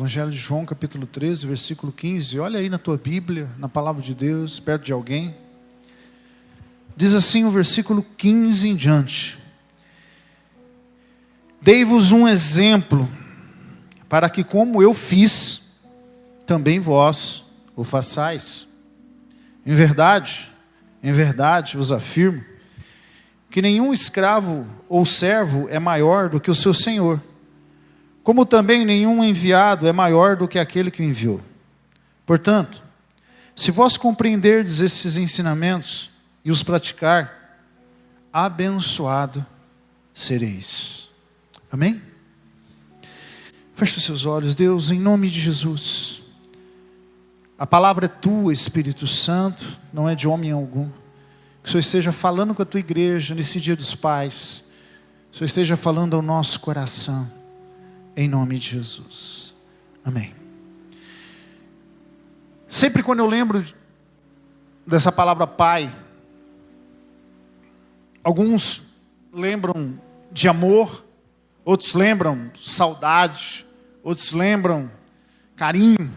Evangelho de João, capítulo 13, versículo 15. Olha aí na tua Bíblia, na palavra de Deus, perto de alguém. Diz assim o versículo 15 em diante: Dei-vos um exemplo, para que como eu fiz, também vós o façais. Em verdade vos afirmo, que nenhum escravo ou servo é maior do que o seu senhor, como também nenhum enviado é maior do que aquele que o enviou. Portanto, se vós compreenderdes esses ensinamentos e os praticar, abençoado sereis. Amém? Feche os seus olhos. Deus, em nome de Jesus, a palavra é tua, Espírito Santo, não é de homem algum. Que o Senhor esteja falando com a tua igreja nesse dia dos pais. Que o Senhor esteja falando ao nosso coração, em nome de Jesus. Amém. Sempre quando eu lembro dessa palavra pai, alguns lembram de amor, outros lembram saudade, outros lembram carinho.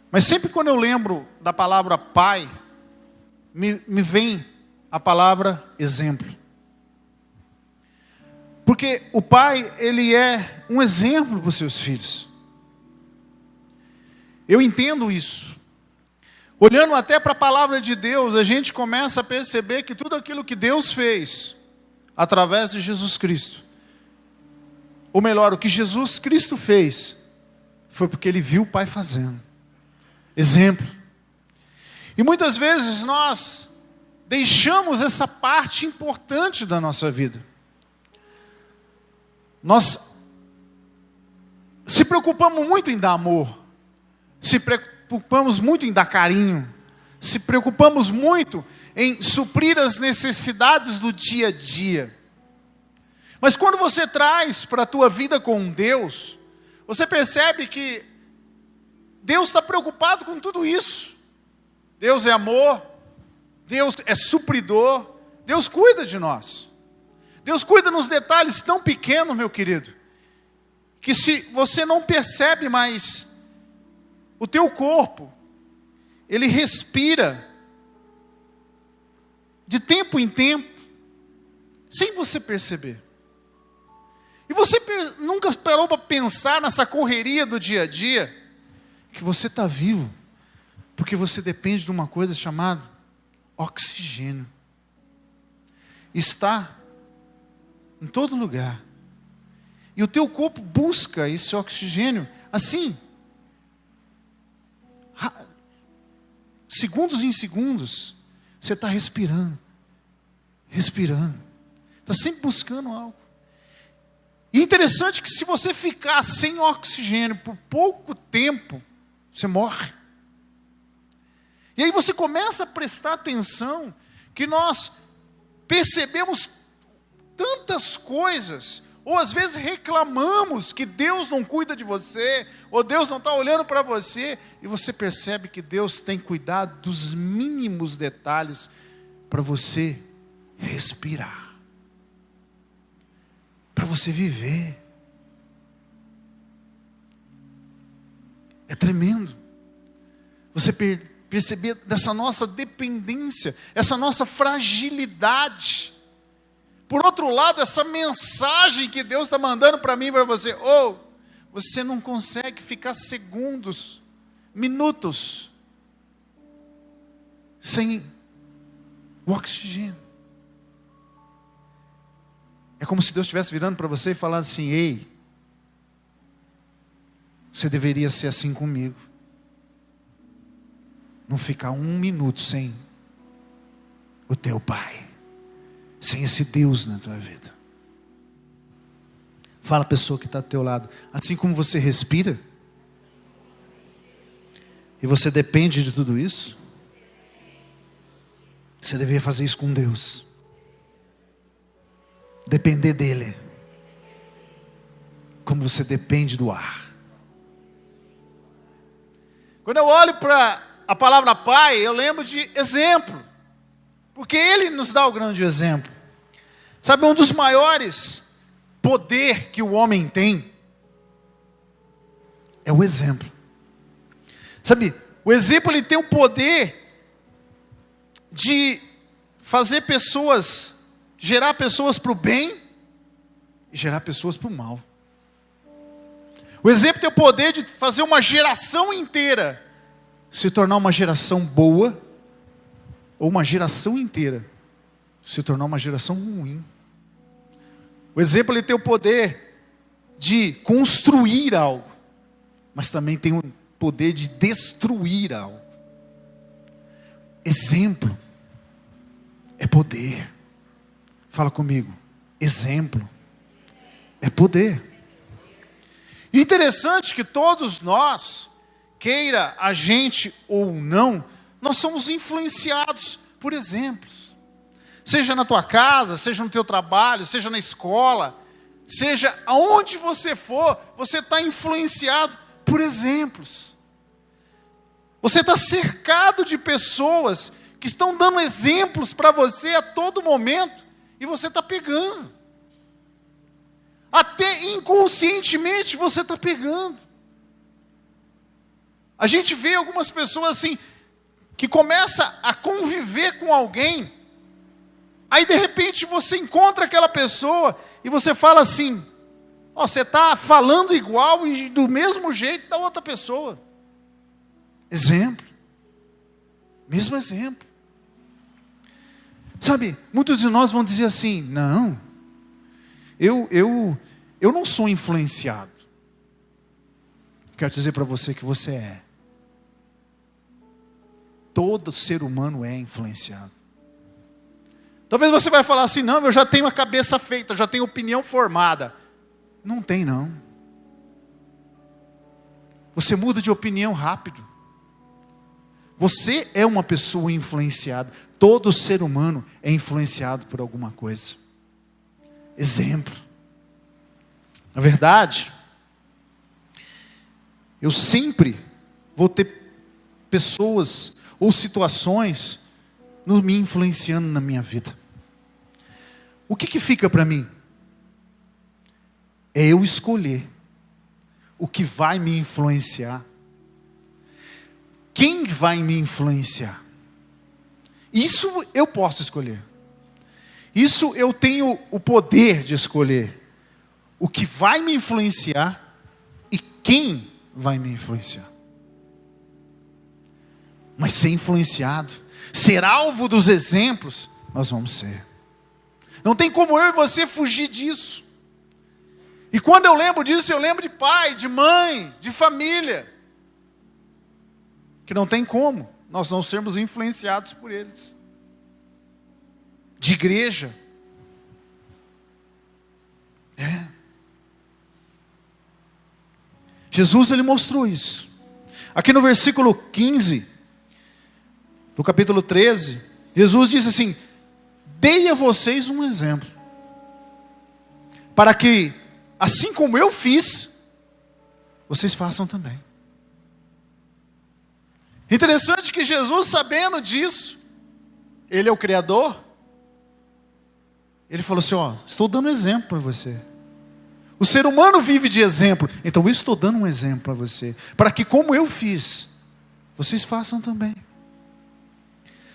Mas sempre quando eu lembro da palavra pai, me vem a palavra exemplo. Porque o pai, ele é um exemplo para os seus filhos. Eu entendo isso. Olhando até para a palavra de Deus, a gente começa a perceber que tudo aquilo que Deus fez, através de Jesus Cristo, ou melhor, o que Jesus Cristo fez, foi porque Ele viu o Pai fazendo. Exemplo. E muitas vezes nós deixamos essa parte importante da nossa vida. Nós se preocupamos muito em dar amor, se preocupamos muito em dar carinho, se preocupamos muito em suprir as necessidades do dia a dia. Mas quando você traz para a tua vida com Deus, você percebe que Deus está preocupado com tudo isso. Deus é amor, Deus é supridor, Deus cuida de nós. Deus cuida nos detalhes tão pequenos, meu querido, que se você não percebe mais, o teu corpo, ele respira de tempo em tempo, sem você perceber. E você nunca parou para pensar nessa correria do dia a dia, que você está vivo, porque você depende de uma coisa chamada oxigênio. Está em todo lugar. E o teu corpo busca esse oxigênio, assim, segundos em segundos, você está respirando. Está sempre buscando algo. E é interessante que se você ficar sem oxigênio por pouco tempo, você morre. E aí você começa a prestar atenção que nós percebemos tantas coisas, ou às vezes reclamamos que Deus não cuida de você, ou Deus não está olhando para você, e você percebe que Deus tem cuidado dos mínimos detalhes para você respirar, para você viver. É tremendo você perceber dessa nossa dependência, essa nossa fragilidade. Por outro lado, essa mensagem que Deus está mandando para mim e para você: você não consegue ficar segundos, minutos, sem o oxigênio. É como se Deus estivesse virando para você e falando assim: ei, você deveria ser assim comigo. Não ficar um minuto sem o teu Pai, sem esse Deus na tua vida. Fala a pessoa que está do teu lado: assim como você respira, e você depende de tudo isso, você deveria fazer isso com Deus. Depender dEle, como você depende do ar. Quando eu olho para a palavra pai, eu lembro de exemplo, porque Ele nos dá o grande exemplo. Sabe, um dos maiores poder que o homem tem é o exemplo. Sabe, o exemplo ele tem o poder de fazer pessoas, gerar pessoas para o bem e gerar pessoas para o mal. O exemplo tem o poder de fazer uma geração inteira se tornar uma geração boa, ou uma geração inteira se tornar uma geração ruim. O exemplo ele tem o poder de construir algo, mas também tem o poder de destruir algo. Exemplo é poder. Fala comigo. Exemplo é poder. Interessante que todos nós, queira a gente ou não, nós somos influenciados por exemplos. Seja na tua casa, seja no teu trabalho, seja na escola, seja aonde você for, você está influenciado por exemplos. Você está cercado de pessoas que estão dando exemplos para você a todo momento, e você está pegando. Até inconscientemente você está pegando. A gente vê algumas pessoas assim, que começa a conviver com alguém, aí de repente você encontra aquela pessoa, e você fala assim, ó, você está falando igual e do mesmo jeito da outra pessoa. Exemplo. Mesmo exemplo. Sabe, muitos de nós vão dizer assim, não, eu não sou influenciado. Quero dizer para você que você é. Todo ser humano é influenciado. Talvez você vai falar assim, não, eu já tenho a cabeça feita, já tenho opinião formada. Não tem não. Você muda de opinião rápido. Você é uma pessoa influenciada. Todo ser humano é influenciado por alguma coisa. Exemplo. Na verdade, eu sempre vou ter pessoas ou situações me influenciando na minha vida. O que fica para mim? É eu escolher o que vai me influenciar. Quem vai me influenciar? Isso eu posso escolher. Isso eu tenho o poder de escolher. O que vai me influenciar e quem vai me influenciar. Mas ser influenciado, ser alvo dos exemplos, nós vamos ser. Não tem como eu e você fugir disso. E quando eu lembro disso, eu lembro de pai, de mãe, de família. Que não tem como nós não sermos influenciados por eles. De igreja. Jesus ele mostrou isso. Aqui no versículo 15, do capítulo 13, Jesus disse assim, dei a vocês um exemplo, para que, assim como eu fiz, vocês façam também. Interessante que Jesus, sabendo disso, Ele é o Criador, Ele falou assim, ó, estou dando exemplo para você. O ser humano vive de exemplo, então eu estou dando um exemplo para você, para que como eu fiz, vocês façam também.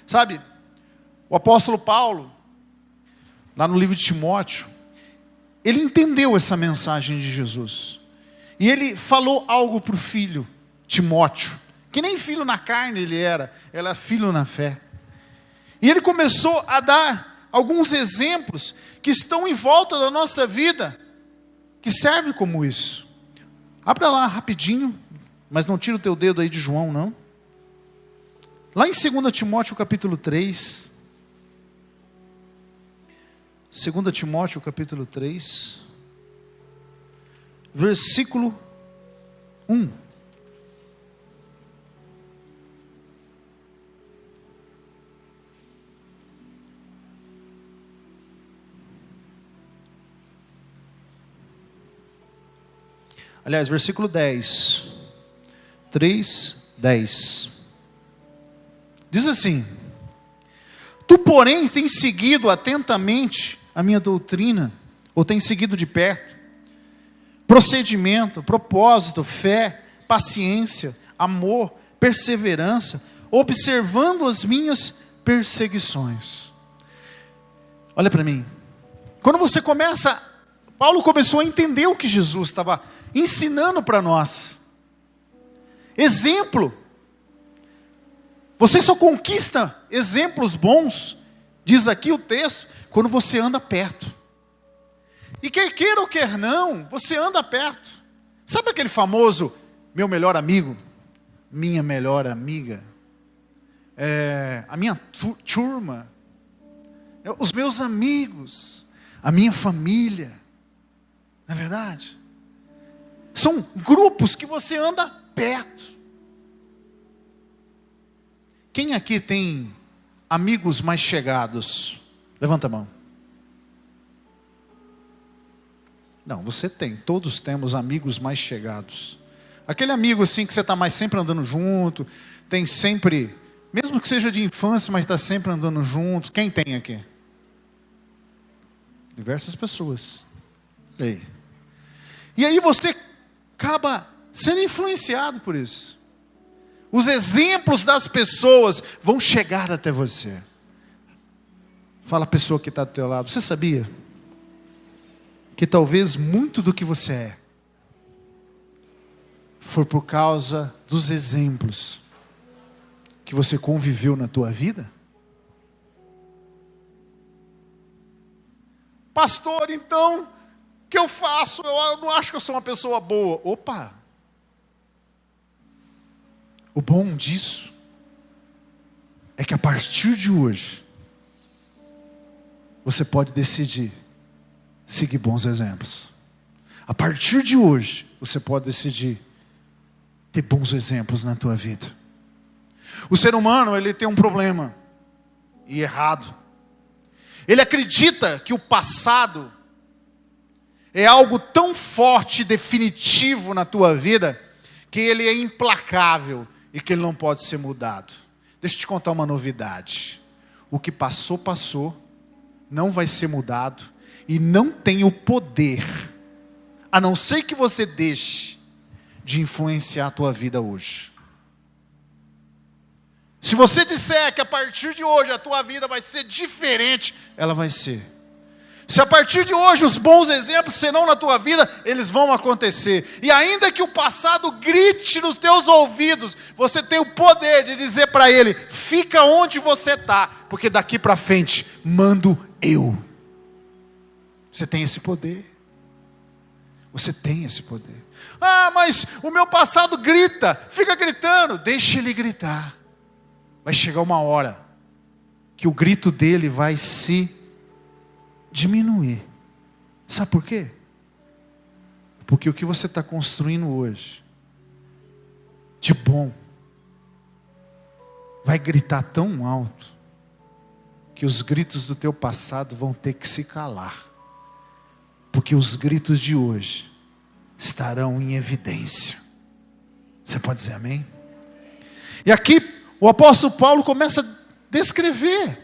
Sabe, o apóstolo Paulo, lá no livro de Timóteo, ele entendeu essa mensagem de Jesus. E ele falou algo para o filho, Timóteo, que nem filho na carne ele era filho na fé. E ele começou a dar alguns exemplos que estão em volta da nossa vida, que servem como isso. Abra lá rapidinho, mas não tira o teu dedo aí de João não. Lá em 2 Timóteo capítulo 3, 2 Timóteo capítulo 3, versículo 1. Aliás, versículo 10. 3, 10. Diz assim, tu porém tens seguido atentamente a minha doutrina, ou tens seguido de perto, procedimento, propósito, fé, paciência, amor, perseverança, observando as minhas perseguições. Olha para mim. Quando você começa, Paulo começou a entender o que Jesus estava ensinando para nós. Exemplo. Você só conquista exemplos bons, diz aqui o texto, quando você anda perto. E quer queira ou quer não, você anda perto. Sabe aquele famoso, meu melhor amigo, minha melhor amiga, a minha turma, os meus amigos, a minha família, não é verdade? São grupos que você anda perto. Quem aqui tem amigos mais chegados? Levanta a mão. Não, você tem, todos temos amigos mais chegados. Aquele amigo assim que você está mais sempre andando junto, tem sempre, mesmo que seja de infância, mas está sempre andando junto. Quem tem aqui? Diversas pessoas. E aí você acaba sendo influenciado por isso. Os exemplos das pessoas vão chegar até você. Fala a pessoa que está do teu lado, você sabia que talvez muito do que você é foi por causa dos exemplos que você conviveu na tua vida? Pastor, então, o que eu faço? Eu não acho que eu sou uma pessoa boa. Opa! O bom disso é que a partir de hoje, você pode decidir seguir bons exemplos. A partir de hoje, você pode decidir ter bons exemplos na tua vida. O ser humano, ele tem um problema, e errado. Ele acredita que o passado é algo tão forte e definitivo na tua vida, que ele é implacável e que ele não pode ser mudado. Deixa eu te contar uma novidade. O que passou, passou, não vai ser mudado e não tem o poder, a não ser que você deixe de influenciar a tua vida hoje. Se você disser que a partir de hoje a tua vida vai ser diferente, ela vai ser. Se a partir de hoje os bons exemplos serão na tua vida, eles vão acontecer. E ainda que o passado grite nos teus ouvidos, você tem o poder de dizer para ele, fica onde você está, porque daqui para frente mando eu. Você tem esse poder. Você tem esse poder. Ah, mas o meu passado grita, fica gritando. Deixa ele gritar. Vai chegar uma hora que o grito dele vai se diminuir. Sabe por quê? Porque o que você está construindo hoje, de bom, vai gritar tão alto, que os gritos do teu passado vão ter que se calar. Porque os gritos de hoje estarão em evidência. Você pode dizer amém? E aqui o apóstolo Paulo começa a descrever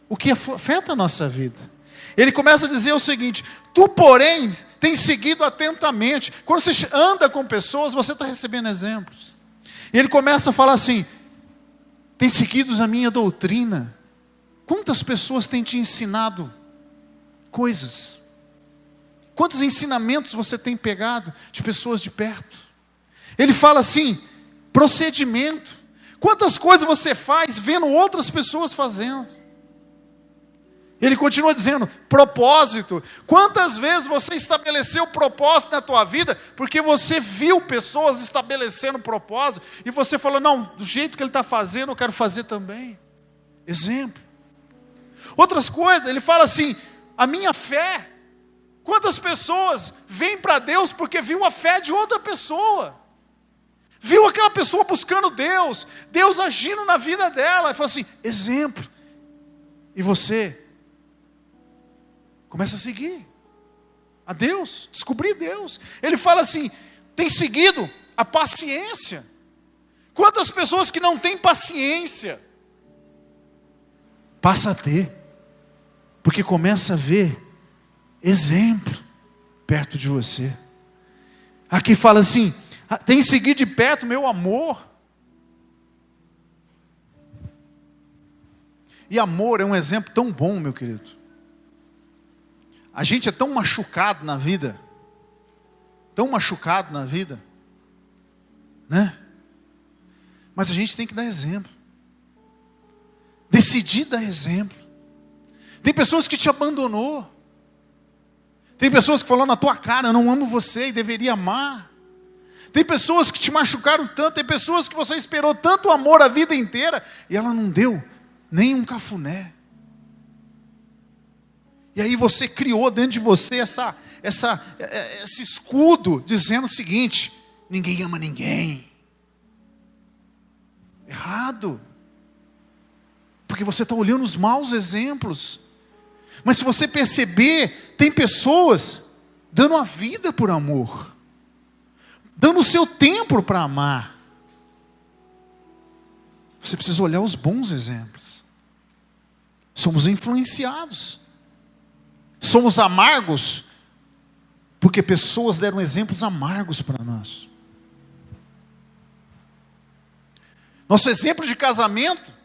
o que afeta a nossa vida. Ele começa a dizer o seguinte: tu, porém, tens seguido atentamente. Quando você anda com pessoas, você está recebendo exemplos. E ele começa a falar assim: tem seguido a minha doutrina. Quantas pessoas têm te ensinado coisas? Quantos ensinamentos você tem pegado de pessoas de perto? Ele fala assim: procedimento. Quantas coisas você faz vendo outras pessoas fazendo? Ele continua dizendo, propósito. Quantas vezes você estabeleceu propósito na tua vida, porque você viu pessoas estabelecendo propósito, e você falou, não, do jeito que ele está fazendo, eu quero fazer também. Exemplo. Outras coisas, ele fala assim, a minha fé. Quantas pessoas vêm para Deus porque viu a fé de outra pessoa? Viu aquela pessoa buscando Deus, Deus agindo na vida dela, e fala assim, exemplo. E você começa a seguir a Deus, descobrir Deus. Ele fala assim, tem seguido a paciência. Quantas pessoas que não têm paciência, passa a ter, porque começa a ver exemplo perto de você. Aqui fala assim, tem que seguir de perto o meu amor. E amor é um exemplo tão bom, meu querido. A gente é tão machucado na vida, né? Mas a gente tem que dar exemplo. Decidir dar exemplo. Tem pessoas que te abandonou. Tem pessoas que falaram na tua cara, eu não amo você e deveria amar. Tem pessoas que te machucaram tanto, tem pessoas que você esperou tanto amor a vida inteira e ela não deu nem um cafuné. E aí você criou dentro de você esse escudo, dizendo o seguinte: ninguém ama ninguém. Errado. Porque você está olhando os maus exemplos. Mas se você perceber, tem pessoas dando a vida por amor, dando o seu tempo para amar. Você precisa olhar os bons exemplos. Somos influenciados. Somos amargos, porque pessoas deram exemplos amargos para nós. Nosso exemplo de casamento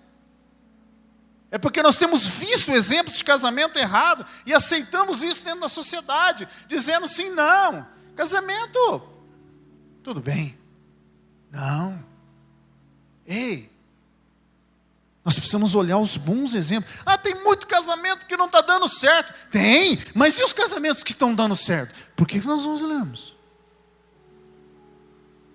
é porque nós temos visto exemplos de casamento errado e aceitamos isso dentro da sociedade, dizendo assim: não, casamento, tudo bem. Não. Ei, nós precisamos olhar os bons exemplos. Ah, tem muito casamento que não está dando certo. Tem, mas e os casamentos que estão dando certo? Por que nós não olhamos?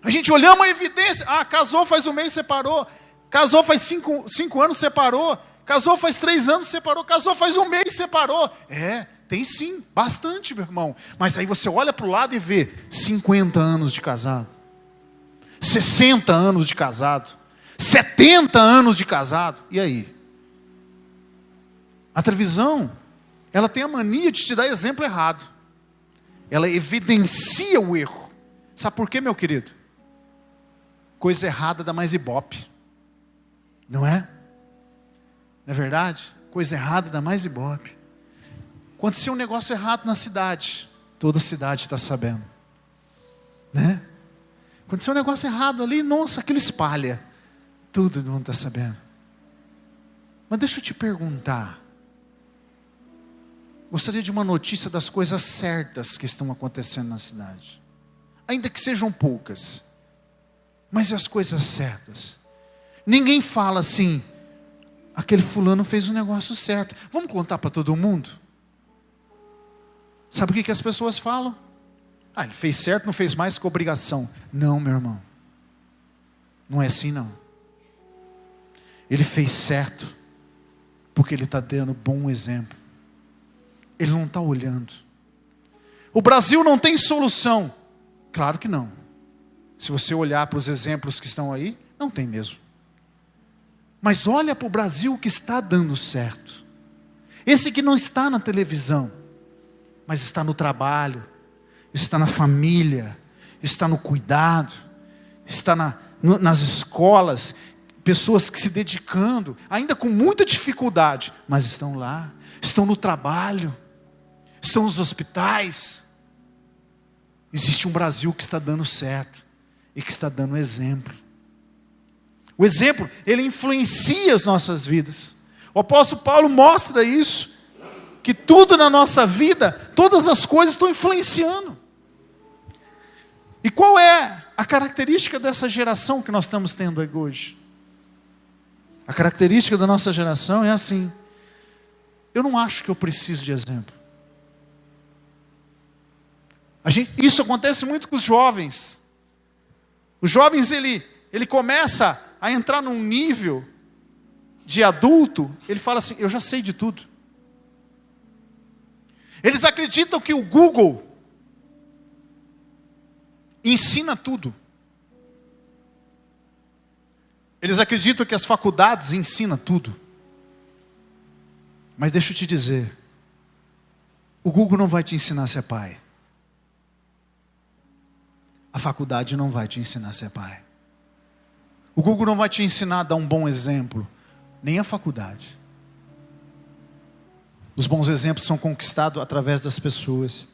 A gente olhamos a evidência. Ah, casou faz um mês, separou. Casou faz 5 anos, separou. Casou faz 3 anos, separou. Casou faz um mês, separou. Tem sim, bastante, meu irmão. Mas aí você olha para o lado e vê 50 anos de casado, 60 anos de casado, 70 anos de casado. E aí? A televisão, ela tem a mania de te dar exemplo errado. Ela evidencia o erro. Sabe por quê, meu querido? Coisa errada dá mais ibope. Não é? Não é verdade? Coisa errada dá mais ibope. Aconteceu um negócio errado na cidade, toda a cidade está sabendo, né? Aconteceu um negócio errado ali, nossa, aquilo espalha, todo mundo está sabendo. Mas deixa eu te perguntar, gostaria de uma notícia das coisas certas que estão acontecendo na cidade, ainda que sejam poucas, mas as coisas certas. Ninguém fala assim: aquele fulano fez um negócio certo, vamos contar para todo mundo? Sabe o que as pessoas falam? Ah, ele fez certo, não fez mais que obrigação. Não, meu irmão, não é assim não. Ele fez certo porque ele está dando bom exemplo. Ele não está olhando. O Brasil não tem solução. Claro que não. Se você olhar para os exemplos que estão aí, não tem mesmo. Mas olha para o Brasil que está dando certo. Esse que não está na televisão, mas está no trabalho, está na família, está no cuidado, está nas escolas, pessoas que se dedicando, ainda com muita dificuldade, mas estão lá, estão no trabalho, estão nos hospitais. Existe um Brasil que está dando certo e que está dando exemplo. O exemplo, ele influencia as nossas vidas. O apóstolo Paulo mostra isso, que tudo na nossa vida, todas as coisas estão influenciando. E qual é a característica dessa geração que nós estamos tendo hoje? A característica da nossa geração é assim: eu não acho que eu preciso de exemplo. Isso acontece muito com os jovens. Os jovens, ele começa a entrar num nível de adulto, ele fala assim: eu já sei de tudo. Eles acreditam que o Google ensina tudo. Eles acreditam que as faculdades ensinam tudo. Mas deixa eu te dizer, o Google não vai te ensinar a ser pai. A faculdade não vai te ensinar a ser pai. O Google não vai te ensinar a dar um bom exemplo, nem a faculdade. Os bons exemplos são conquistados através das pessoas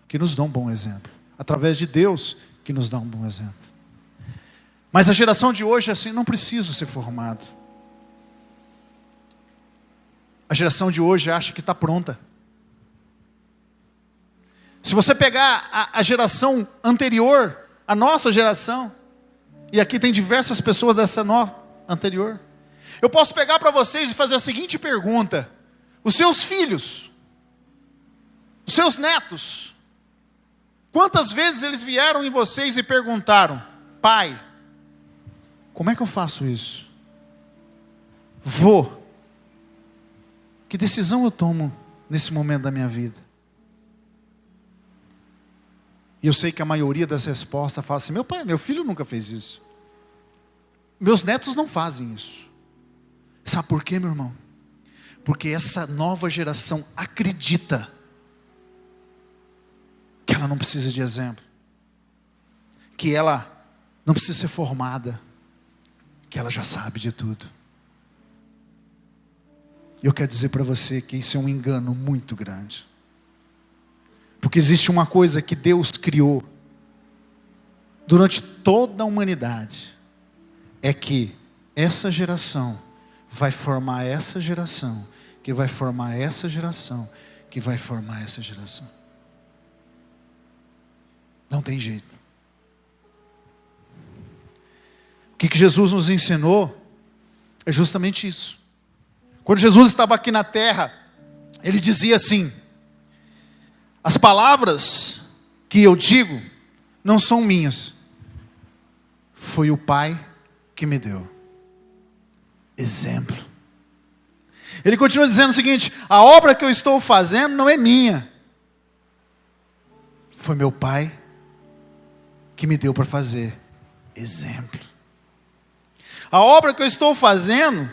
que nos dão um bom exemplo, através de Deus que nos dá um bom exemplo. Mas a geração de hoje é assim, não preciso ser formado. A geração de hoje acha que está pronta. Se você pegar a geração anterior, a nossa geração, e aqui tem diversas pessoas dessa anterior, eu posso pegar para vocês e fazer a seguinte pergunta: os seus filhos, os seus netos, quantas vezes eles vieram em vocês e perguntaram: pai, como é que eu faço isso? Vô, que decisão eu tomo nesse momento da minha vida? E eu sei que a maioria das respostas fala assim: meu filho nunca fez isso. Meus netos não fazem isso. Sabe por quê, meu irmão? Porque essa nova geração acredita que ela não precisa de exemplo, que ela não precisa ser formada, que ela já sabe de tudo. Eu quero dizer para você que isso é um engano muito grande. Porque existe uma coisa que Deus criou durante toda a humanidade, é que essa geração vai formar essa geração, que vai formar essa geração, que vai formar essa geração. Não tem jeito. O que Jesus nos ensinou é justamente isso. Quando Jesus estava aqui na terra, Ele dizia assim: as palavras que eu digo não são minhas, foi o Pai que me deu. Exemplo. Ele continua dizendo o seguinte: a obra que eu estou fazendo não é minha, foi meu Pai que me deu para fazer. Exemplo. A obra que eu estou fazendo,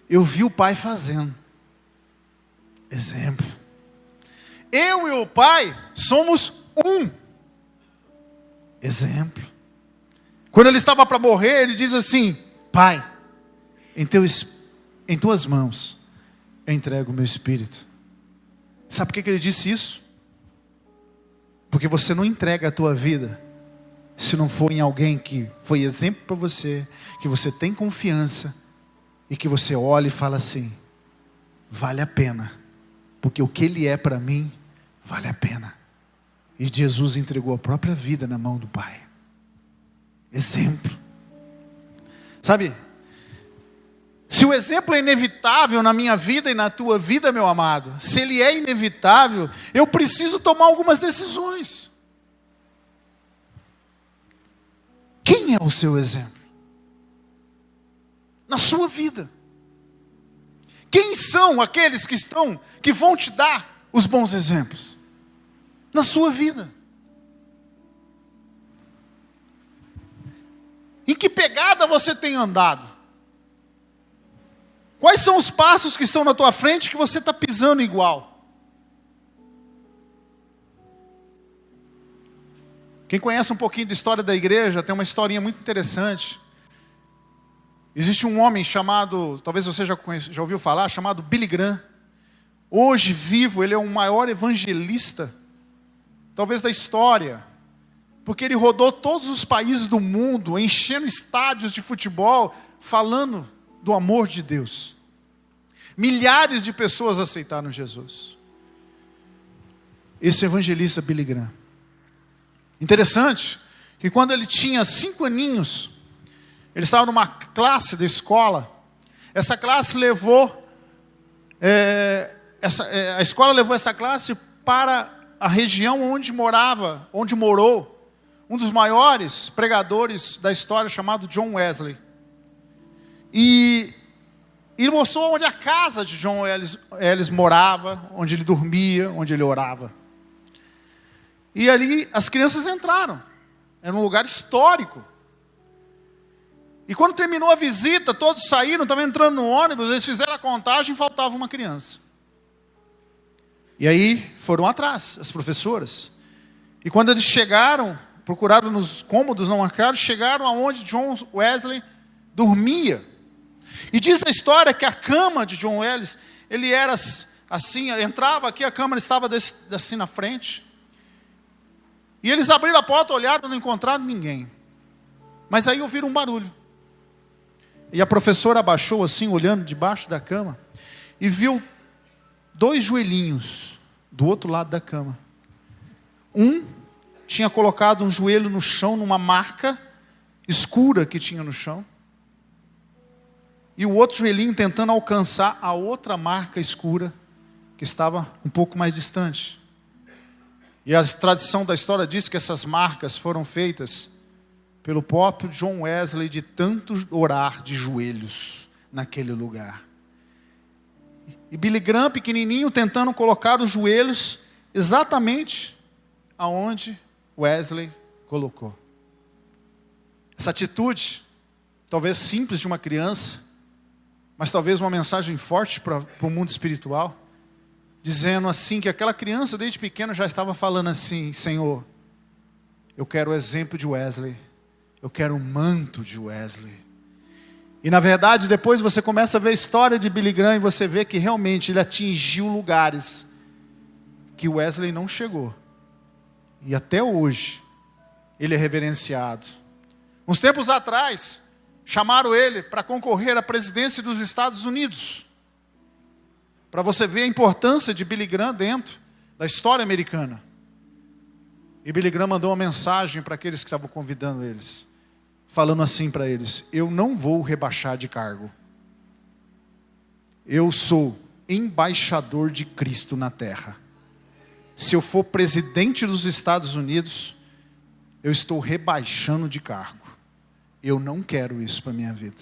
eu vi o Pai fazendo. Exemplo. Eu e o Pai somos um. Exemplo. Quando ele estava para morrer, ele diz assim: Pai, em tuas mãos eu entrego o meu espírito. Sabe por que ele disse isso? Porque você não entrega a tua vida se não for em alguém que foi exemplo para você, que você tem confiança e que você olha e fala assim: vale a pena, porque o que ele é para mim vale a pena. E Jesus entregou a própria vida na mão do Pai. Exemplo. Sabe, se o exemplo é inevitável na minha vida e na tua vida, meu amado, se ele é inevitável, eu preciso tomar algumas decisões. Quem é o seu exemplo? Na sua vida. Quem são aqueles que vão te dar os bons exemplos? Na sua vida. Em que pegada você tem andado? Quais são os passos que estão na tua frente que você está pisando igual? Quem conhece um pouquinho da história da igreja, tem uma historinha muito interessante. Existe um homem chamado, talvez você já ouviu falar, chamado Billy Graham. Hoje vivo, ele é o maior evangelista, talvez da história. Porque ele rodou todos os países do mundo, enchendo estádios de futebol, falando do amor de Deus. Milhares de pessoas aceitaram Jesus. Esse evangelista Billy Graham. Interessante que quando ele tinha 5 aninhos, ele estava numa classe da escola. Essa classe levou, a escola levou essa classe para a região onde morou um dos maiores pregadores da história, chamado John Wesley. E ele mostrou onde a casa de John Wesley morava, onde ele dormia, onde ele orava. E ali as crianças entraram. Era um lugar histórico. E quando terminou a visita, todos saíram, estavam entrando no ônibus, eles fizeram a contagem e faltava uma criança. E aí foram atrás, as professoras. E quando eles chegaram, procuraram nos cômodos, não acharam, chegaram aonde John Wesley dormia. E diz a história que a cama de John Wesley, ele era assim, entrava aqui, a cama estava assim na frente. E eles abriram a porta, olharam, não encontraram ninguém. Mas aí ouviram um barulho. E a professora abaixou assim, olhando debaixo da cama, e viu 2 joelhinhos do outro lado da cama. Um tinha colocado um joelho no chão, numa marca escura que tinha no chão. E o outro joelhinho tentando alcançar a outra marca escura, que estava um pouco mais distante. E a tradição da história diz que essas marcas foram feitas pelo próprio John Wesley, de tanto orar de joelhos naquele lugar. E Billy Graham, pequenininho, tentando colocar os joelhos exatamente aonde Wesley colocou. Essa atitude, talvez simples de uma criança, mas talvez uma mensagem forte para o mundo espiritual, dizendo assim, que aquela criança desde pequena já estava falando assim: Senhor, eu quero o exemplo de Wesley, eu quero o manto de Wesley. E na verdade, depois você começa a ver a história de Billy Graham, e você vê que realmente ele atingiu lugares que Wesley não chegou. E até hoje, ele é reverenciado. Uns tempos atrás, chamaram ele para concorrer à presidência dos Estados Unidos. Para você ver a importância de Billy Graham dentro da história americana. E Billy Graham mandou uma mensagem para aqueles que estavam convidando eles, falando assim para eles: eu não vou rebaixar de cargo. Eu sou embaixador de Cristo na terra. Se eu for presidente dos Estados Unidos, eu estou rebaixando de cargo. Eu não quero isso para a minha vida.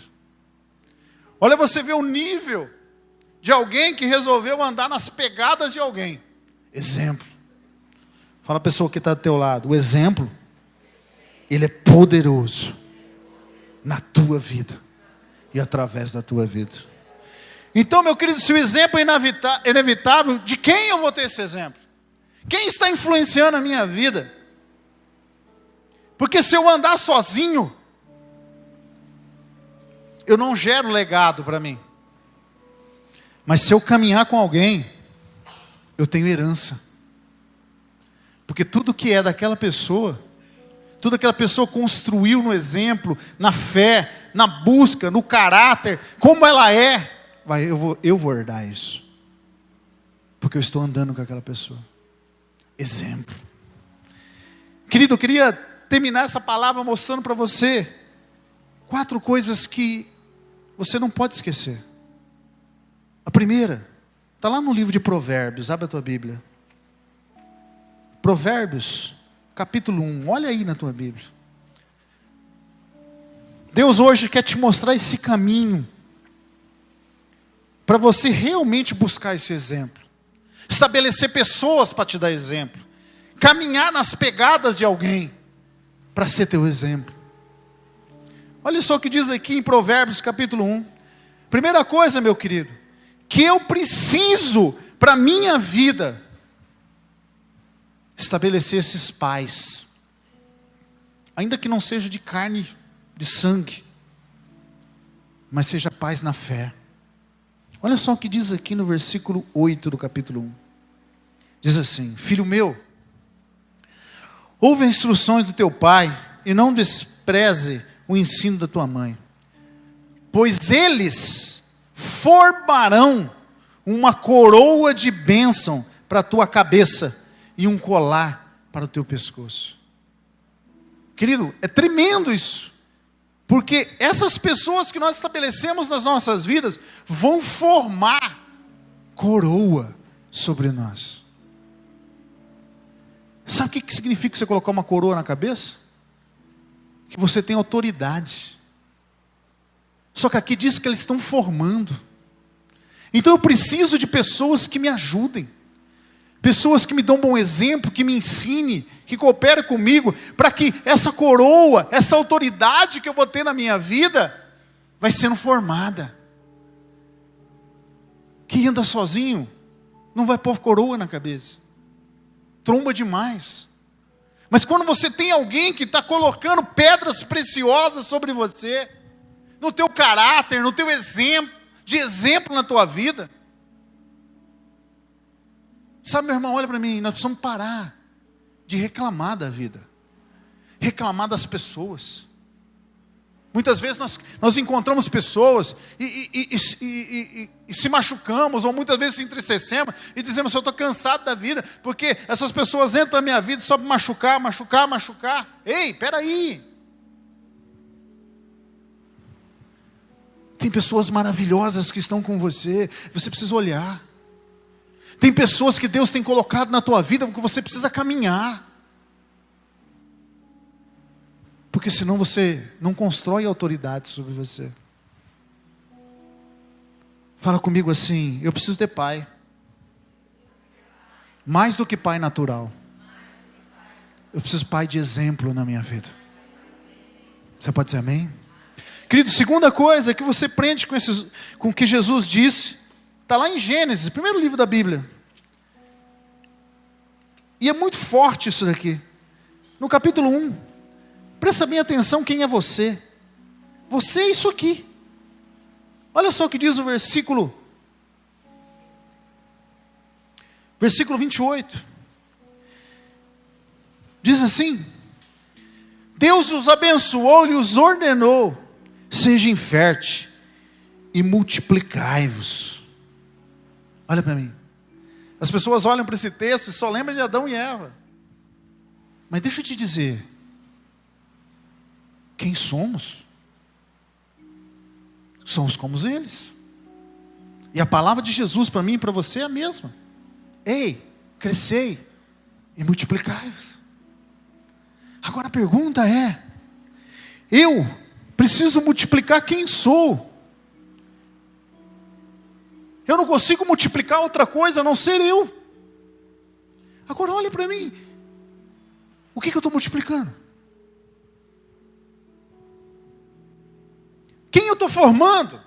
Olha, você vê o nível de alguém que resolveu andar nas pegadas de alguém. Exemplo. Fala a pessoa que está do teu lado. O exemplo, ele é poderoso na tua vida e através da tua vida. Então, meu querido, se o exemplo é inevitável, de quem eu vou ter esse exemplo? Quem está influenciando a minha vida? Porque se eu andar sozinho, eu não gero legado para mim. Mas se eu caminhar com alguém, eu tenho herança. Porque tudo que é daquela pessoa, tudo aquela pessoa construiu no exemplo, na fé, na busca, no caráter, como ela é, eu vou herdar isso. Porque eu estou andando com aquela pessoa. Exemplo. Querido, eu queria terminar essa palavra mostrando para você 4 coisas que você não pode esquecer. A primeira, está lá no livro de Provérbios, abre a tua Bíblia. Provérbios, capítulo 1, olha aí na tua Bíblia. Deus hoje quer te mostrar esse caminho, para você realmente buscar esse exemplo. Estabelecer pessoas para te dar exemplo. Caminhar nas pegadas de alguém, para ser teu exemplo. Olha só o que diz aqui em Provérbios capítulo 1. Primeira coisa, meu querido, que eu preciso para a minha vida, estabelecer esses pais. Ainda que não seja de carne, de sangue, mas seja pais na fé. Olha só o que diz aqui no versículo 8 do capítulo 1. Diz assim: filho meu, ouve as instruções do teu pai e não despreze o ensino da tua mãe, pois eles formarão uma coroa de bênção para a tua cabeça e um colar para o teu pescoço. Querido, é tremendo isso, porque essas pessoas que nós estabelecemos nas nossas vidas vão formar coroa sobre nós. Sabe o que significa você colocar uma coroa na cabeça? Que você tem autoridade. Só que aqui diz que eles estão formando. Então eu preciso de pessoas que me ajudem. Pessoas que me dão um bom exemplo, que me ensinem, que cooperem comigo, para que essa coroa, essa autoridade que eu vou ter na minha vida, vai sendo formada. Quem anda sozinho, não vai pôr coroa na cabeça. Tromba demais. Mas quando você tem alguém que está colocando pedras preciosas sobre você, no teu caráter, no teu exemplo, de exemplo na tua vida. Sabe, meu irmão, olha para mim, nós precisamos parar de reclamar da vida. Reclamar das pessoas. Muitas vezes nós encontramos pessoas e se machucamos, ou muitas vezes se entristecemos e dizemos: eu estou cansado da vida, porque essas pessoas entram na minha vida só para machucar, machucar, machucar. Ei, peraí. Tem pessoas maravilhosas que estão com você, você precisa olhar. Tem pessoas que Deus tem colocado na tua vida porque você precisa caminhar. Porque senão você não constrói autoridade sobre você. Fala comigo assim: eu preciso ter pai. Mais do que pai natural. Eu preciso de pai de exemplo na minha vida. Você pode dizer amém? Querido, segunda coisa que você aprende com o que Jesus disse, está lá em Gênesis, primeiro livro da Bíblia. E é muito forte isso daqui. No capítulo 1, presta bem atenção quem é você. Você é isso aqui. Olha só o que diz o versículo 28. Diz assim: Deus os abençoou e os ordenou: sejam férteis e multiplicai-vos. Olha para mim. As pessoas olham para esse texto e só lembram de Adão e Eva. Mas deixa eu te dizer, quem somos? Somos como eles. E a palavra de Jesus para mim e para você é a mesma. Ei, crescei e multiplicai-vos. Agora a pergunta é: eu preciso multiplicar quem sou. Eu não consigo multiplicar outra coisa a não ser eu. Agora olha para mim. O que eu estou multiplicando? Quem eu estou formando?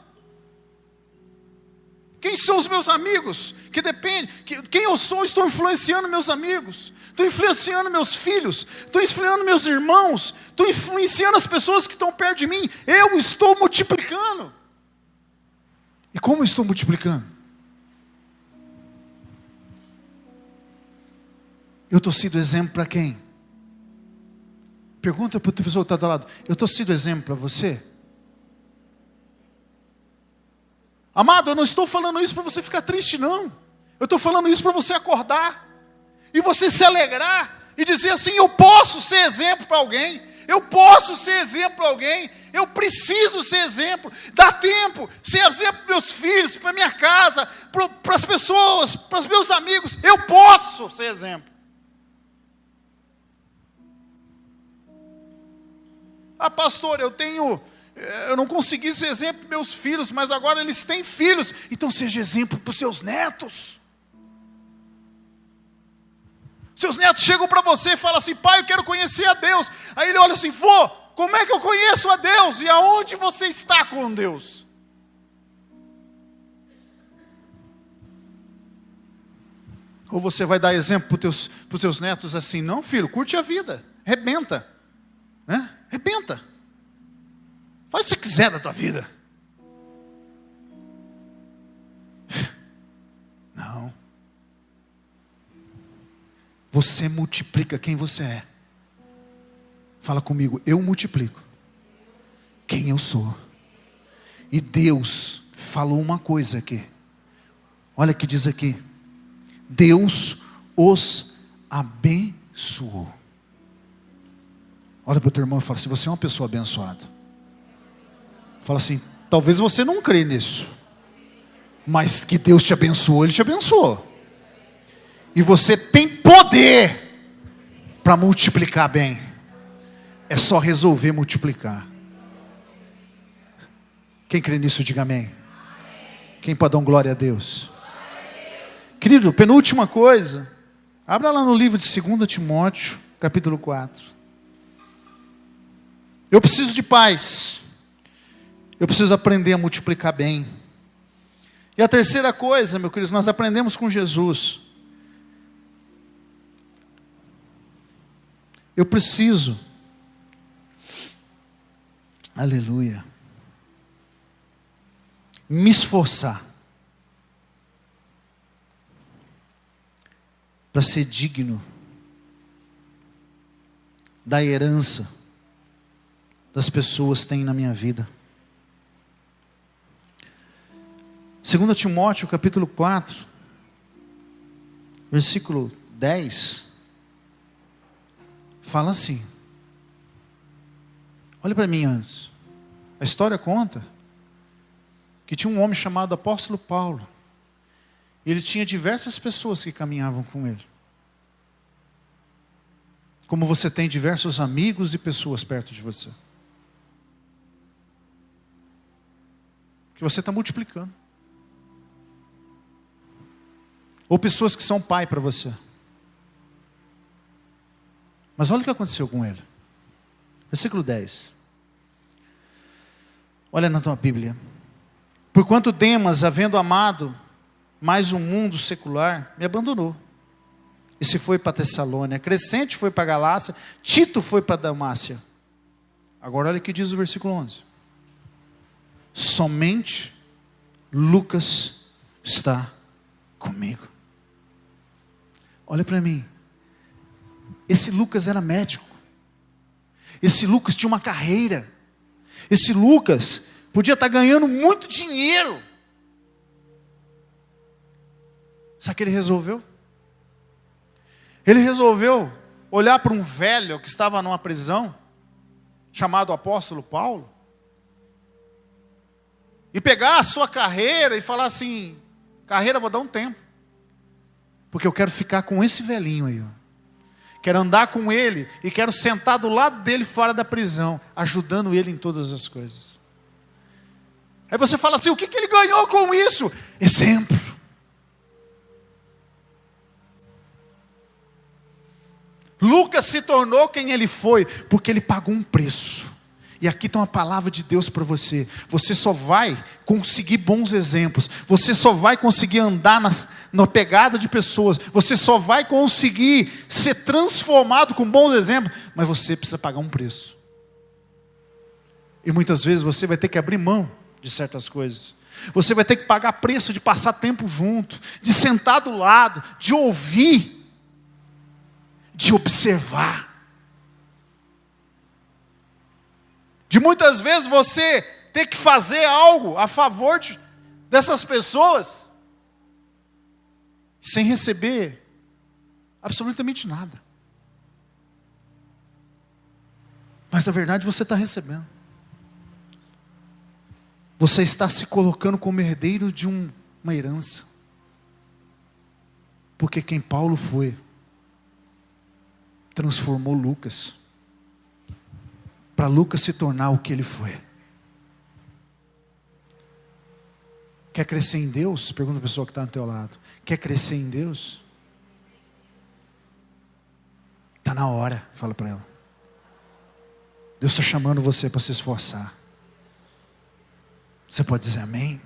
Quem são os meus amigos? Que depende. Quem eu sou, estou influenciando meus amigos. Estou influenciando meus filhos. Estou influenciando meus irmãos. Estou influenciando as pessoas que estão perto de mim. Eu estou multiplicando. E como eu estou multiplicando? Eu estou sendo exemplo para quem? Pergunta para outra pessoa que está do lado: eu estou sendo exemplo para você? Amado, eu não estou falando isso para você ficar triste, não. Eu estou falando isso para você acordar e você se alegrar e dizer assim: eu posso ser exemplo para alguém. Eu posso ser exemplo para alguém. Eu preciso ser exemplo. Dá tempo. Ser exemplo para meus filhos, para minha casa, para as pessoas, para os meus amigos. Eu posso ser exemplo. Ah, pastor, eu não consegui ser exemplo para meus filhos, mas agora eles têm filhos. Então seja exemplo para os seus netos. Seus netos chegam para você e falam assim: pai, eu quero conhecer a Deus. Aí ele olha assim: vô, como é que eu conheço a Deus? E aonde você está com Deus? Ou você vai dar exemplo para os teus netos assim: não, filho, curte a vida, rebenta, né? Rebenta, faz o que você quiser da tua vida. Não. Você multiplica quem você é. Fala comigo: eu multiplico quem eu sou. E Deus falou uma coisa aqui. Olha o que diz aqui: Deus os abençoou. Olha para o teu irmão e fala assim: você é uma pessoa abençoada. Fala assim: talvez você não crê nisso, mas que Deus te abençoou, Ele te abençoou. E você tem poder para multiplicar bem. É só resolver multiplicar. Quem crê nisso, diga amém. Quem pode dar glória a Deus? Querido, penúltima coisa. Abra lá no livro de 2 Timóteo, capítulo 4. Eu preciso de paz. Eu preciso aprender a multiplicar bem. E a terceira coisa, meu querido, nós aprendemos com Jesus. Eu preciso, aleluia, me esforçar para ser digno da herança das pessoas têm na minha vida. 2 Timóteo capítulo 4, versículo 10, fala assim. Olha para mim antes. A história conta que tinha um homem chamado apóstolo Paulo. Ele tinha diversas pessoas que caminhavam com ele. Como você tem diversos amigos e pessoas perto de você. Que você está multiplicando. Ou pessoas que são pai para você. Mas olha o que aconteceu com ele. Versículo 10. Olha na tua Bíblia. Porquanto Demas, havendo amado mais o mundo secular, me abandonou. E se foi para Tessalônia. Crescente foi para Galácia. Tito foi para Dalmácia. Agora olha o que diz o versículo 11. Somente Lucas está comigo. Olha para mim. Esse Lucas era médico. Esse Lucas tinha uma carreira. Esse Lucas podia estar ganhando muito dinheiro. Sabe o que ele resolveu? Ele resolveu olhar para um velho que estava numa prisão, chamado apóstolo Paulo, e pegar a sua carreira e falar assim: carreira, vou dar um tempo, porque eu quero ficar com esse velhinho aí, ó. Quero andar com ele e quero sentar do lado dele fora da prisão, ajudando ele em todas as coisas. Aí você fala assim: o que ele ganhou com isso? Exemplo. Lucas se tornou quem ele foi, porque ele pagou um preço. E aqui está uma palavra de Deus para você. Você só vai conseguir bons exemplos. Você só vai conseguir andar na pegada de pessoas. Você só vai conseguir ser transformado com bons exemplos. Mas você precisa pagar um preço. E muitas vezes você vai ter que abrir mão de certas coisas. Você vai ter que pagar preço de passar tempo junto, de sentar do lado, de ouvir, de observar. De muitas vezes você ter que fazer algo a favor dessas pessoas, sem receber absolutamente nada. Mas na verdade você está recebendo. Você está se colocando como herdeiro de uma herança. Porque quem Paulo foi, transformou Lucas. Para Lucas se tornar o que ele foi. Quer crescer em Deus? Pergunta a pessoa que está ao teu lado. Quer crescer em Deus? Está na hora, fala para ela. Deus está chamando você para se esforçar. Você pode dizer amém?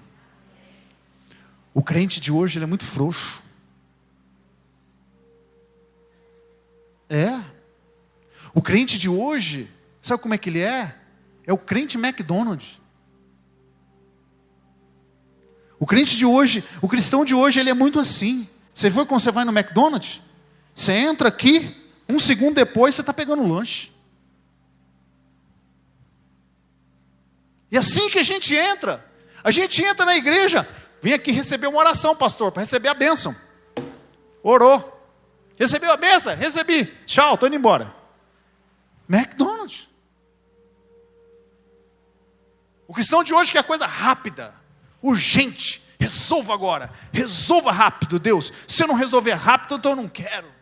O crente de hoje ele é muito frouxo. O crente de hoje, sabe como é que ele é? É o crente McDonald's. O crente de hoje, o cristão de hoje, ele é muito assim. Você viu quando você vai no McDonald's? Você entra aqui, um segundo depois você está pegando o lanche. E assim que a gente entra na igreja, vem aqui receber uma oração, pastor, para receber a bênção. Orou. Recebeu a bênção? Recebi. Tchau, estou indo embora. McDonald's. O cristão de hoje quer coisa rápida, urgente. Resolva agora. Resolva rápido, Deus. Se eu não resolver rápido, então eu não quero.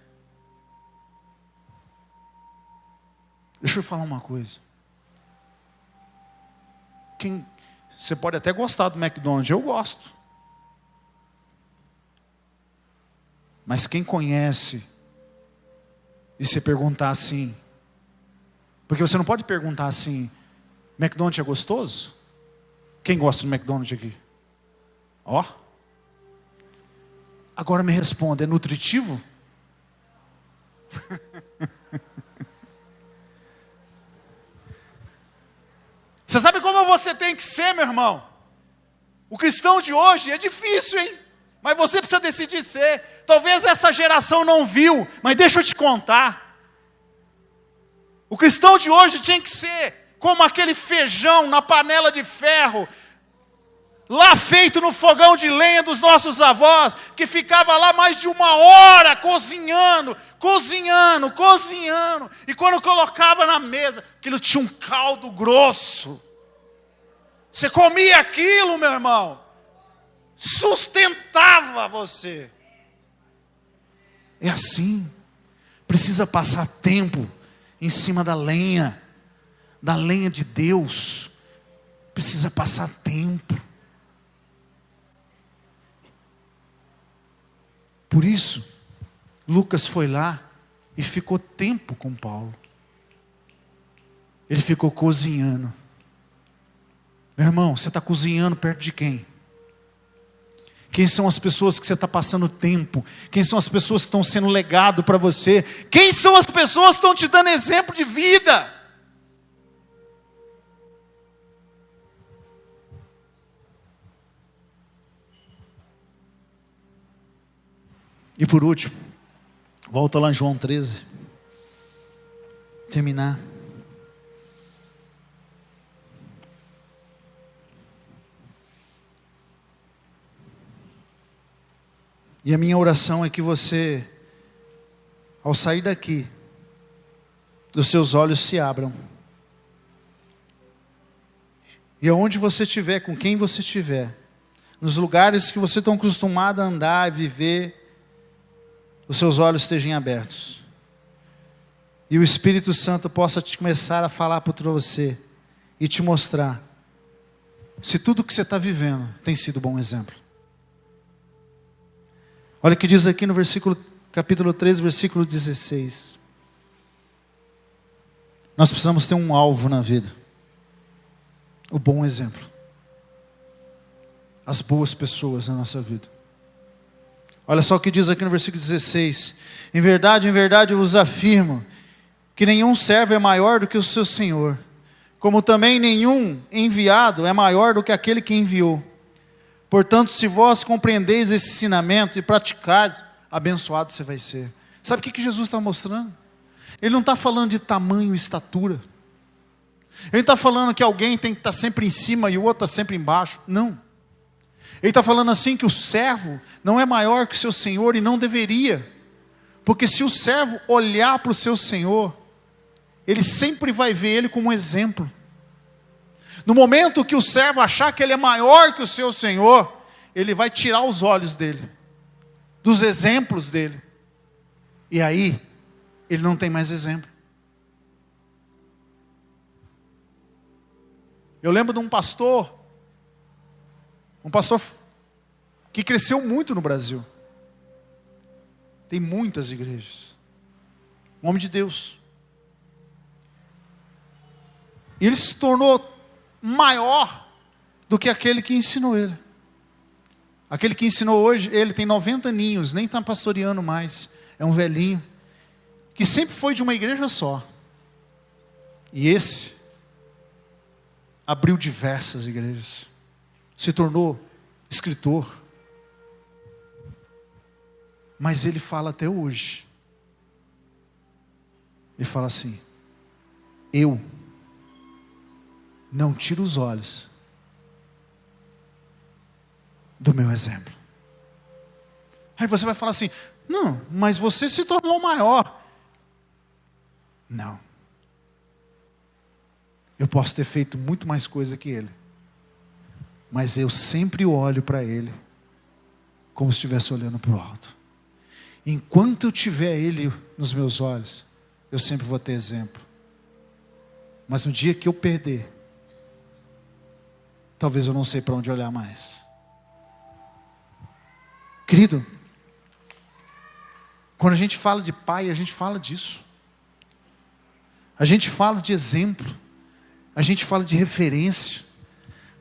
Deixa eu falar uma coisa. Você pode até gostar do McDonald's, eu gosto. Mas quem conhece, e você perguntar assim, porque você não pode perguntar assim, McDonald's é gostoso? Quem gosta do McDonald's aqui? Ó. Agora me responda, é nutritivo? Você sabe como você tem que ser, meu irmão? O cristão de hoje é difícil, hein? Mas você precisa decidir ser. Talvez essa geração não viu, mas deixa eu te contar. O cristão de hoje tinha que ser como aquele feijão na panela de ferro, lá feito no fogão de lenha dos nossos avós, que ficava lá mais de 1 hora cozinhando, e quando colocava na mesa, aquilo tinha um caldo grosso. Você comia aquilo, meu irmão, sustentava você. É assim, precisa passar tempo em cima da lenha de Deus, precisa passar tempo. Por isso, Lucas foi lá e ficou tempo com Paulo. Ele ficou cozinhando. Meu irmão, você está cozinhando perto de quem? Quem são as pessoas que você está passando tempo? Quem são as pessoas que estão sendo legado para você? Quem são as pessoas que estão te dando exemplo de vida? E por último, volta lá em João 13. Terminar. E a minha oração é que você, ao sair daqui, os seus olhos se abram. E aonde você estiver, com quem você estiver, nos lugares que você está acostumado a andar e viver, os seus olhos estejam abertos. E o Espírito Santo possa começar a falar para você e te mostrar se tudo que você está vivendo tem sido bom exemplo. Olha o que diz aqui no capítulo 13, versículo 16. Nós precisamos ter um alvo na vida. O bom exemplo. As boas pessoas na nossa vida. Olha só o que diz aqui no versículo 16. Em verdade, eu vos afirmo que nenhum servo é maior do que o seu senhor, como também nenhum enviado é maior do que aquele que enviou. Portanto, se vós compreendeis esse ensinamento e praticais, abençoado você vai ser. Sabe o que Jesus está mostrando? Ele não está falando de tamanho e estatura. Ele está falando que alguém tem que estar sempre em cima e o outro está sempre embaixo. Não. Ele está falando assim que o servo não é maior que o seu senhor e não deveria. Porque se o servo olhar para o seu senhor, ele sempre vai ver ele como um exemplo. No momento que o servo achar que ele é maior que o seu senhor, ele vai tirar os olhos dele, dos exemplos dele. E aí, ele não tem mais exemplo. Eu lembro de um pastor que cresceu muito no Brasil. Tem muitas igrejas. Um homem de Deus. E ele se tornou maior do que aquele que ensinou ele. Aquele que ensinou hoje, ele tem 90 aninhos, nem está pastoreando mais. É um velhinho, que sempre foi de uma igreja só. E esse abriu diversas igrejas. Se tornou escritor. Mas ele fala até hoje. Ele fala assim: eu não tiro os olhos do meu exemplo. Aí você vai falar assim: não, mas você se tornou maior. Não. Eu posso ter feito muito mais coisa que ele. Mas eu sempre olho para ele como se estivesse olhando para o alto. Enquanto eu tiver ele nos meus olhos, eu sempre vou ter exemplo. Mas no dia que eu perder, talvez eu não sei para onde olhar mais. Querido, quando a gente fala de pai, a gente fala disso. A gente fala de exemplo. A gente fala de referência.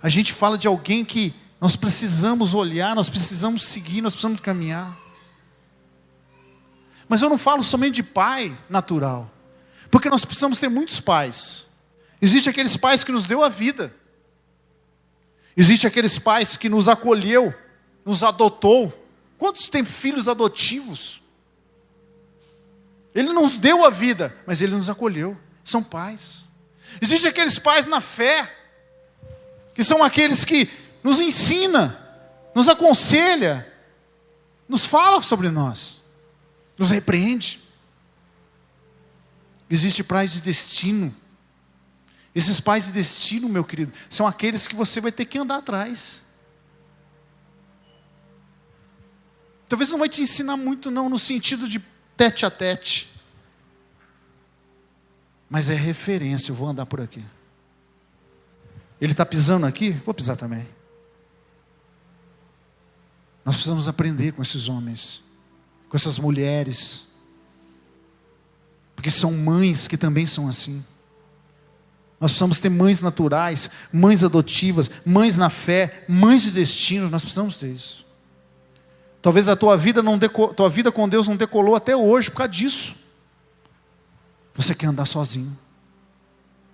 A gente fala de alguém que nós precisamos olhar, nós precisamos seguir, nós precisamos caminhar. Mas eu não falo somente de pai natural. Porque nós precisamos ter muitos pais. Existem aqueles pais que nos deu a vida. Existem aqueles pais que nos acolheu, nos adotou. Quantos têm filhos adotivos? Ele nos deu a vida, mas ele nos acolheu. São pais. Existem aqueles pais na fé, que são aqueles que nos ensina, nos aconselha, nos fala sobre nós, nos repreende. Existem pais de destino. Esses pais de destino, meu querido, são aqueles que você vai ter que andar atrás. Talvez não vai te ensinar muito não, no sentido de tete a tete. Mas é referência, eu vou andar por aqui. Ele está pisando aqui, vou pisar também. Nós precisamos aprender com esses homens, com essas mulheres, porque são mães que também são assim. Nós precisamos ter mães naturais, mães adotivas, mães na fé, mães de destino, nós precisamos ter isso. Talvez a tua vida com Deus não decolou até hoje por causa disso. Você quer andar sozinho.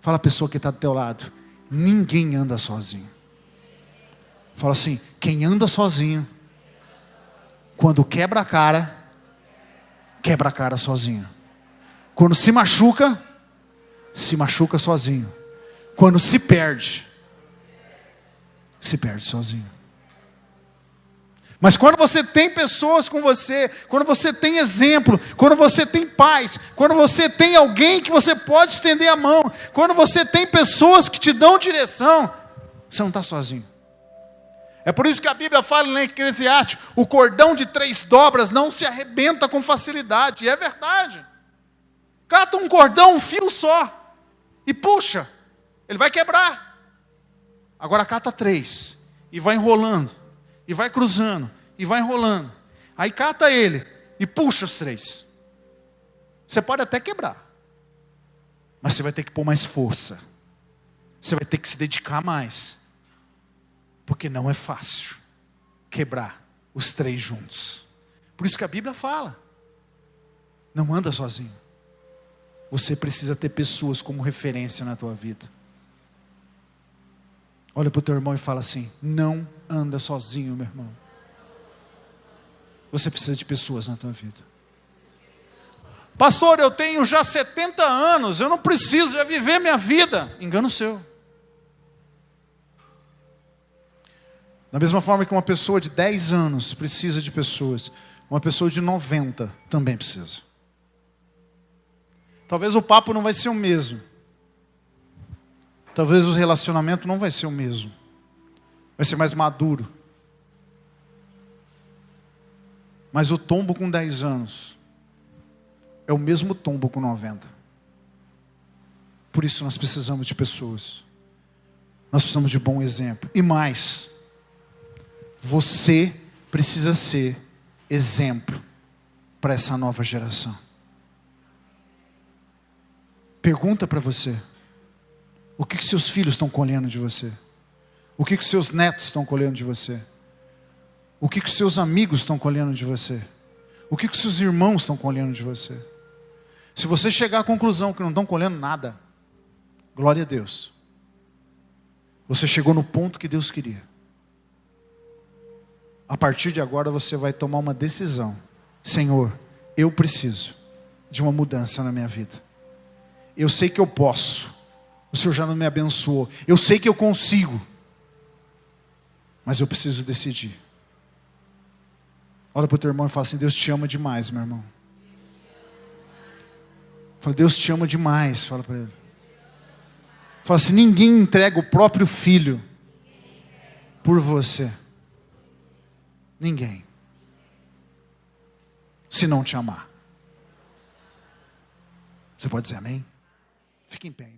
Fala a pessoa que está do teu lado, ninguém anda sozinho. Fala assim, quem anda sozinho, quando quebra a cara sozinho. Quando se machuca sozinho. Quando se perde sozinho. Mas quando você tem pessoas com você, quando você tem exemplo, quando você tem paz, quando você tem alguém que você pode estender a mão, quando você tem pessoas que te dão direção, você não está sozinho. É por isso que a Bíblia fala em Eclesiastes, o cordão de 3 dobras não se arrebenta com facilidade, e é verdade. Cata um cordão, um fio só, e puxa, ele vai quebrar. Agora cata 3, e vai enrolando, e vai cruzando, e vai enrolando. Aí cata ele, e puxa os 3. Você pode até quebrar, mas você vai ter que pôr mais força. Você vai ter que se dedicar mais. Porque não é fácil quebrar os 3 juntos. Por isso que a Bíblia fala, não anda sozinho. Você precisa ter pessoas como referência na tua vida. Olha para o teu irmão e fala assim, não anda sozinho, meu irmão. Você precisa de pessoas na tua vida. Pastor, eu tenho já 70 anos, eu não preciso já viver minha vida. Engano seu. Da mesma forma que uma pessoa de 10 anos precisa de pessoas, uma pessoa de 90 também precisa. Talvez o papo não vai ser o mesmo. Talvez o relacionamento não vai ser o mesmo. Vai ser mais maduro. Mas o tombo com 10 anos é o mesmo tombo com 90. Por isso nós precisamos de pessoas. Nós precisamos de bom exemplo. E mais, você precisa ser exemplo para essa nova geração. Pergunta para você. O que seus filhos estão colhendo de você? O que seus netos estão colhendo de você? O que seus amigos estão colhendo de você? O que seus irmãos estão colhendo de você? Se você chegar à conclusão que não estão colhendo nada, glória a Deus. Você chegou no ponto que Deus queria. A partir de agora você vai tomar uma decisão. Senhor, eu preciso de uma mudança na minha vida. Eu sei que eu posso. O Senhor já não me abençoou. Eu sei que eu consigo. Mas eu preciso decidir. Olha para o teu irmão e fala assim, Deus te ama demais, meu irmão. Fala, Deus te ama demais. Fala para ele. Fala assim, ninguém entrega o próprio filho por você. Ninguém. Se não te amar. Você pode dizer amém? Fique em pé.